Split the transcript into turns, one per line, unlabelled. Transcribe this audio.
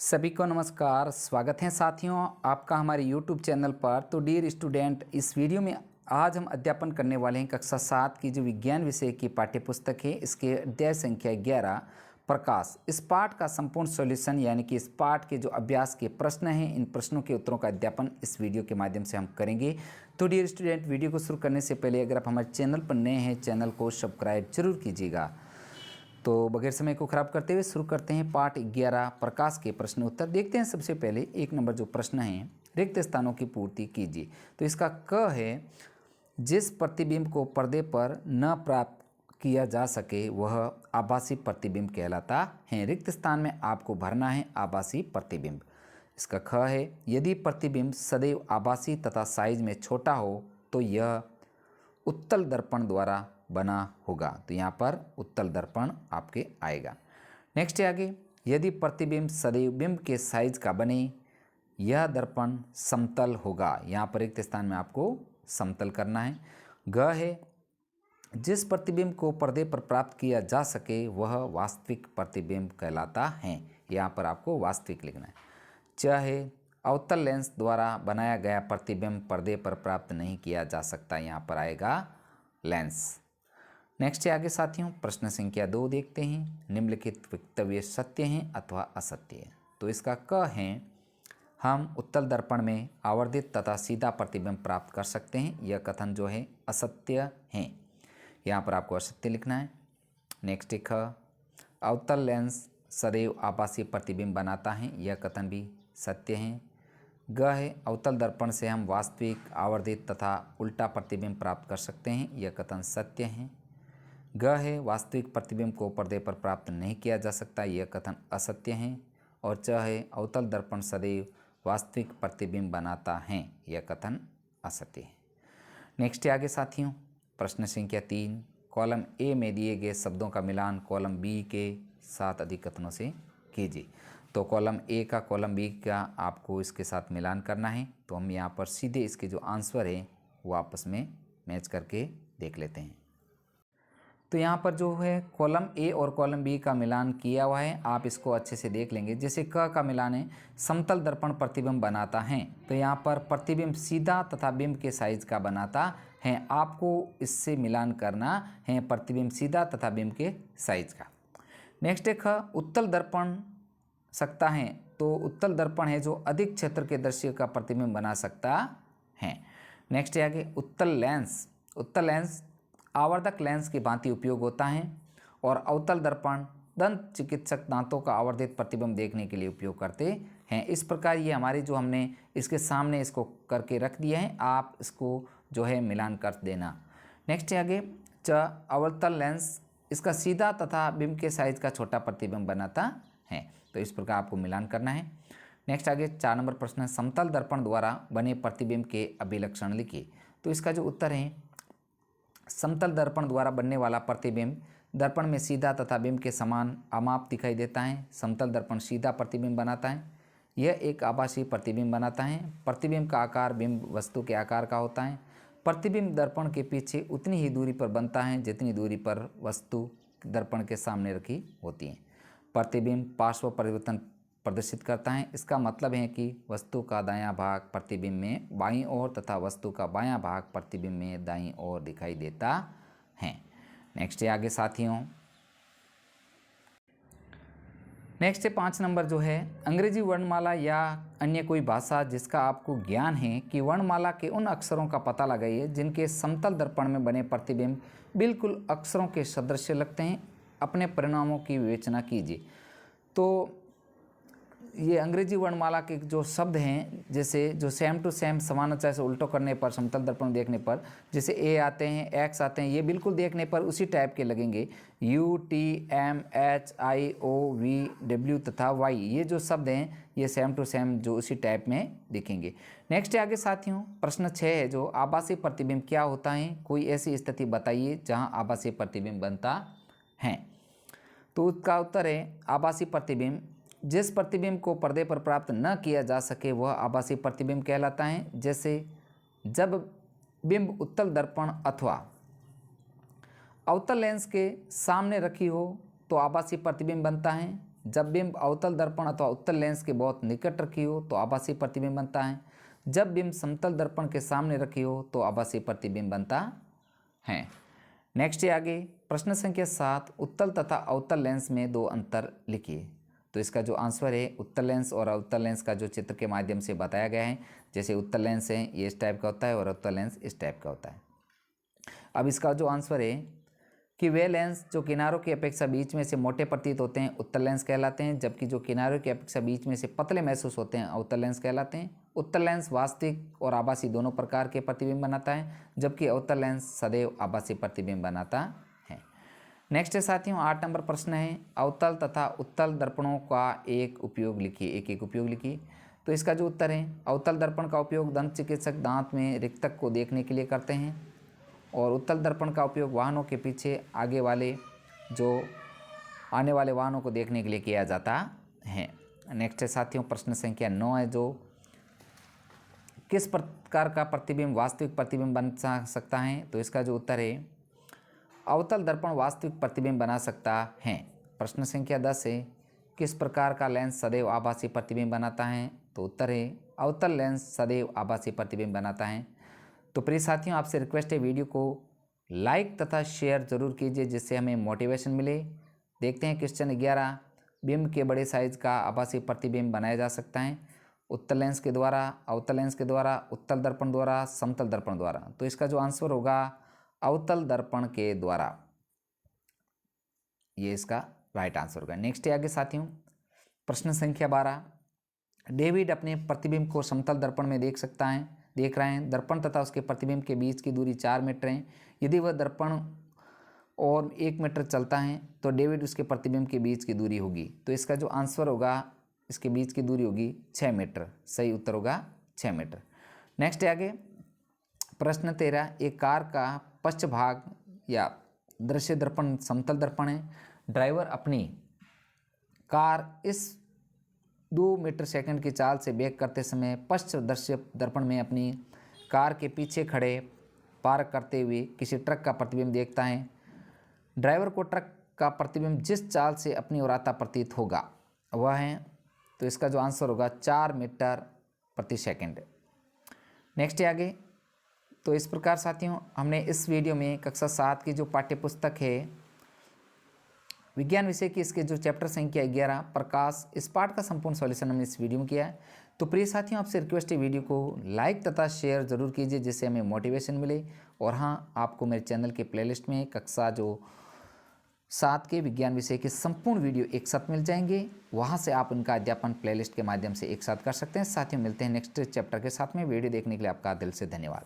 सभी को नमस्कार। स्वागत है साथियों आपका हमारे YouTube चैनल पर। तो डियर स्टूडेंट, इस वीडियो में आज हम अध्यापन करने वाले हैं कक्षा 7 की जो विज्ञान विषय की पाठ्यपुस्तक है, इसके अध्याय संख्या 11 प्रकाश। इस पाठ का संपूर्ण सॉल्यूशन यानी कि इस पाठ के जो अभ्यास के प्रश्न हैं, इन प्रश्नों के उत्तरों का अध्यापन इस वीडियो के माध्यम से हम करेंगे। तो डियर स्टूडेंट, वीडियो को शुरू करने से पहले अगर आप हमारे चैनल पर नए हैं, चैनल को सब्सक्राइब जरूर कीजिएगा। तो बगैर समय को खराब करते हुए शुरू करते हैं पाठ 11 प्रकाश के प्रश्न उत्तर। देखते हैं सबसे पहले 1 नंबर जो प्रश्न है, रिक्त स्थानों की पूर्ति कीजिए। तो इसका क है, जिस प्रतिबिंब को पर्दे पर न प्राप्त किया जा सके वह आभासी प्रतिबिंब कहलाता है। रिक्त स्थान में आपको भरना है आभासी प्रतिबिंब। इसका ख है, यदि प्रतिबिंब सदैव आभासी तथा साइज में छोटा हो तो यह उत्तल दर्पण द्वारा बना होगा। तो यहाँ पर उत्तल दर्पण आपके आएगा। नेक्स्ट है आगे, यदि प्रतिबिंब सदैव बिंब के साइज का बने यह दर्पण समतल होगा। यहाँ पर रिक्त स्थान में आपको समतल करना है। ग है, जिस प्रतिबिंब को पर्दे पर प्राप्त किया जा सके वह वास्तविक प्रतिबिंब कहलाता है। यहाँ पर आपको वास्तविक लिखना है। च है, अवतल लेंस द्वारा बनाया गया प्रतिबिंब पर्दे पर प्राप्त नहीं किया जा सकता। यहाँ पर आएगा लेंस। नेक्स्ट है आगे साथियों, प्रश्न संख्या 2 देखते हैं। निम्नलिखित वक्तव्य सत्य हैं अथवा असत्य है। तो इसका क है, हम उत्तल दर्पण में आवर्धित तथा सीधा प्रतिबिंब प्राप्त कर सकते हैं। यह कथन जो है असत्य है। यहाँ पर आपको असत्य लिखना है। नेक्स्ट है ख, अवतल लेंस सदैव आभासी प्रतिबिंब बनाता है। यह कथन भी सत्य है। ग है, अवतल दर्पण से हम वास्तविक, आवर्धित तथा उल्टा प्रतिबिंब प्राप्त कर सकते हैं। यह कथन सत्य है। ग है, वास्तविक प्रतिबिंब को पर्दे पर प्राप्त नहीं किया जा सकता। यह कथन असत्य है। और च है, अवतल दर्पण सदैव वास्तविक प्रतिबिंब बनाता है। यह कथन असत्य है। नेक्स्ट है आगे साथियों, प्रश्न संख्या 3, कॉलम ए में दिए गए शब्दों का मिलान कॉलम बी के साथ अधिक कथनों से कीजिए। तो कॉलम ए का कॉलम बी का आपको इसके साथ मिलान करना है। तो हम यहाँ पर सीधे इसके जो आंसर है वो आपस में मैच करके देख लेते हैं। तो यहाँ पर जो है कॉलम ए और कॉलम बी का मिलान किया हुआ है, आप इसको अच्छे से देख लेंगे। जैसे क का मिलान है, समतल दर्पण प्रतिबिंब बनाता है। तो यहाँ पर प्रतिबिंब सीधा तथा बिंब के साइज का बनाता है। आपको इससे मिलान करना है प्रतिबिंब सीधा तथा बिंब के साइज का। नेक्स्ट है ख, उत्तल दर्पण सकता है। तो उत्तल दर्पण है जो अधिक क्षेत्र के दृश्य का प्रतिबिंब बना सकता है। नेक्स्ट है आगे, उत्तल लेंस। उत्तल लेंस आवर्धक लेंस की भांति उपयोग होता है। और अवतल दर्पण दंत चिकित्सक दांतों का आवर्धित प्रतिबिंब देखने के लिए उपयोग करते हैं। इस प्रकार ये हमारे जो हमने इसके सामने इसको करके रख दिया है, आप इसको जो है मिलान कर देना। नेक्स्ट है आगे, च, अवतल लेंस इसका सीधा तथा बिंब के साइज का छोटा प्रतिबिंब बनाता है। तो इस प्रकार आपको मिलान करना है। नेक्स्ट आगे 4 नंबर प्रश्न है, समतल दर्पण द्वारा बने प्रतिबिंब के अभिलक्षण लिखिए। तो इसका जो उत्तर है, समतल दर्पण द्वारा बनने वाला प्रतिबिंब दर्पण में सीधा तथा बिंब के समान अमाप दिखाई देता है। समतल दर्पण सीधा प्रतिबिंब बनाता है। यह एक आभासी प्रतिबिंब बनाता है। प्रतिबिंब का आकार बिंब वस्तु के आकार का होता है। प्रतिबिंब दर्पण के पीछे उतनी ही दूरी पर बनता है जितनी दूरी पर वस्तु दर्पण के सामने रखी होती है। प्रतिबिंब पार्श्व परिवर्तन प्रदर्शित करता है। इसका मतलब है कि वस्तु का दायां भाग प्रतिबिंब में बाईं ओर तथा वस्तु का बायां भाग प्रतिबिंब में दाईं ओर दिखाई देता है। नेक्स्ट है आगे साथियों, नेक्स्ट है 5 नंबर जो है, अंग्रेजी वर्णमाला या अन्य कोई भाषा जिसका आपको ज्ञान है कि वर्णमाला के उन अक्षरों का पता लगाइए जिनके समतल दर्पण में बने प्रतिबिंब बिल्कुल अक्षरों के सदृश लगते हैं। अपने परिणामों की विवेचना कीजिए। तो ये अंग्रेजी वर्णमाला के जो शब्द हैं, जैसे जो सेम टू सेम समानांतर से उल्टो करने पर समतल दर्पण देखने पर जैसे ए आते हैं, एक्स आते हैं, ये बिल्कुल देखने पर उसी टाइप के लगेंगे। U, T, M, H, I, O, V, W तथा वाई, ये जो शब्द हैं ये सेम टू सेम जो उसी टाइप में दिखेंगे। नेक्स्ट आगे साथियों, प्रश्न 6 है जो, आभासी प्रतिबिंब क्या होता है? कोई ऐसी स्थिति बताइए जहाँ आभासी प्रतिबिंब बनता है। तो उसका उत्तर है, आभासी प्रतिबिंब जिस प्रतिबिंब को पर्दे पर प्राप्त न किया जा सके वह आभासी प्रतिबिंब कहलाता है। जैसे जब बिंब उत्तल दर्पण अथवा अवतल लेंस के सामने रखी हो तो आभासी प्रतिबिंब बनता है। जब बिंब अवतल दर्पण अथवा उत्तल लेंस के बहुत निकट रखी हो तो आभासी प्रतिबिंब बनता है। जब बिंब समतल दर्पण के सामने रखी हो तो आभासी प्रतिबिंब बनता है। नेक्स्ट है आगे प्रश्न संख्या 7, उत्तल तथा अवतल लेंस में दो अंतर लिखिए। तो इसका जो आंसर है उत्तल लेंस और अवतल लेंस का जो चित्र के माध्यम से बताया गया है। जैसे उत्तल लेंस है ये इस टाइप का होता है और अवतल लेंस इस टाइप का होता है। अब इसका जो आंसर है कि वे लेंस जो किनारों की अपेक्षा बीच में से मोटे प्रतीत होते हैं उत्तल लेंस कहलाते हैं, जबकि जो किनारों की अपेक्षा बीच में से पतले महसूस होते हैं अवतल लेंस कहलाते हैं। उत्तल लेंस वास्तविक और आभासी दोनों प्रकार के प्रतिबिंब बनाता है, जबकि अवतल लेंस सदैव आभासी प्रतिबिंब बनाता है। नेक्स्ट है साथियों 8 नंबर प्रश्न है, अवतल तथा उत्तल दर्पणों का एक उपयोग लिखिए। एक उपयोग लिखिए। तो इसका जो उत्तर है अवतल दर्पण का उपयोग दंत चिकित्सक दांत में रिक्तक को देखने के लिए करते हैं और उत्तल दर्पण का उपयोग वाहनों के पीछे आगे वाले जो आने वाले वाहनों को देखने के लिए किया जाता है। नेक्स्ट है साथियों प्रश्न संख्या 9 है, जो किस प्रकार का प्रतिबिंब वास्तविक प्रतिबिंब बन सकता है। तो इसका जो उत्तर है अवतल दर्पण वास्तविक प्रतिबिंब बना सकता है। प्रश्न संख्या 10 है, किस प्रकार का लेंस सदैव आभासी प्रतिबिंब बनाता है। तो उत्तर है अवतल लेंस सदैव आभासी प्रतिबिंब बनाता है। तो प्रिय साथियों आपसे रिक्वेस्ट है वीडियो को लाइक तथा शेयर जरूर कीजिए जिससे हमें मोटिवेशन मिले। देखते हैं क्वेश्चन 11, बिंब के बड़े साइज का आभासी प्रतिबिंब बनाया जा सकता है उत्तल लेंस के द्वारा, अवतल लेंस के द्वारा, उत्तल दर्पण द्वारा, समतल दर्पण द्वारा। तो इसका जो आंसर होगा अवतल दर्पण के द्वारा, ये इसका राइट आंसर होगा। नेक्स्ट है आगे साथियों प्रश्न संख्या 12, डेविड अपने प्रतिबिंब को समतल दर्पण में देख रहे हैं। दर्पण तथा उसके प्रतिबिंब के बीच की दूरी 4 मीटर है। यदि वह दर्पण और 1 मीटर चलता है तो डेविड उसके प्रतिबिंब के बीच की दूरी होगी। तो इसका जो आंसर होगा इसके बीच की दूरी होगी 6 मीटर। सही उत्तर होगा 6 मीटर। नेक्स्ट है आगे प्रश्न 13, एक कार का पश्च भाग या दृश्य दर्पण समतल दर्पण है। ड्राइवर अपनी कार इस 2 मीटर सेकंड की चाल से ब्रेक करते समय पश्च दृश्य दर्पण में अपनी कार के पीछे खड़े पार्क करते हुए किसी ट्रक का प्रतिबिंब देखता है। ड्राइवर को ट्रक का प्रतिबिंब जिस चाल से अपनी ओर आता प्रतीत होगा वह है, तो इसका जो आंसर होगा 4 मीटर प्रति सेकंड। नेक्स्ट है आगे। तो इस प्रकार साथियों हमने इस वीडियो में कक्षा 7 की जो पाठ्य पुस्तक है विज्ञान विषय की इसके जो चैप्टर संख्या 11 प्रकाश, इस पाठ का संपूर्ण सॉल्यूशन हमने इस वीडियो में किया है। तो प्रिय साथियों आपसे रिक्वेस्ट है वीडियो को लाइक तथा शेयर जरूर कीजिए जिससे हमें मोटिवेशन मिले। और हाँ, आपको मेरे चैनल के प्लेलिस्ट में कक्षा जो 7 के विज्ञान विषय के संपूर्ण वीडियो एक साथ मिल जाएंगे, वहाँ से आप उनका अध्यापन प्लेलिस्ट के माध्यम से एक साथ कर सकते हैं। साथियों मिलते हैं नेक्स्ट चैप्टर के साथ में। वीडियो देखने के लिए आपका दिल से धन्यवाद।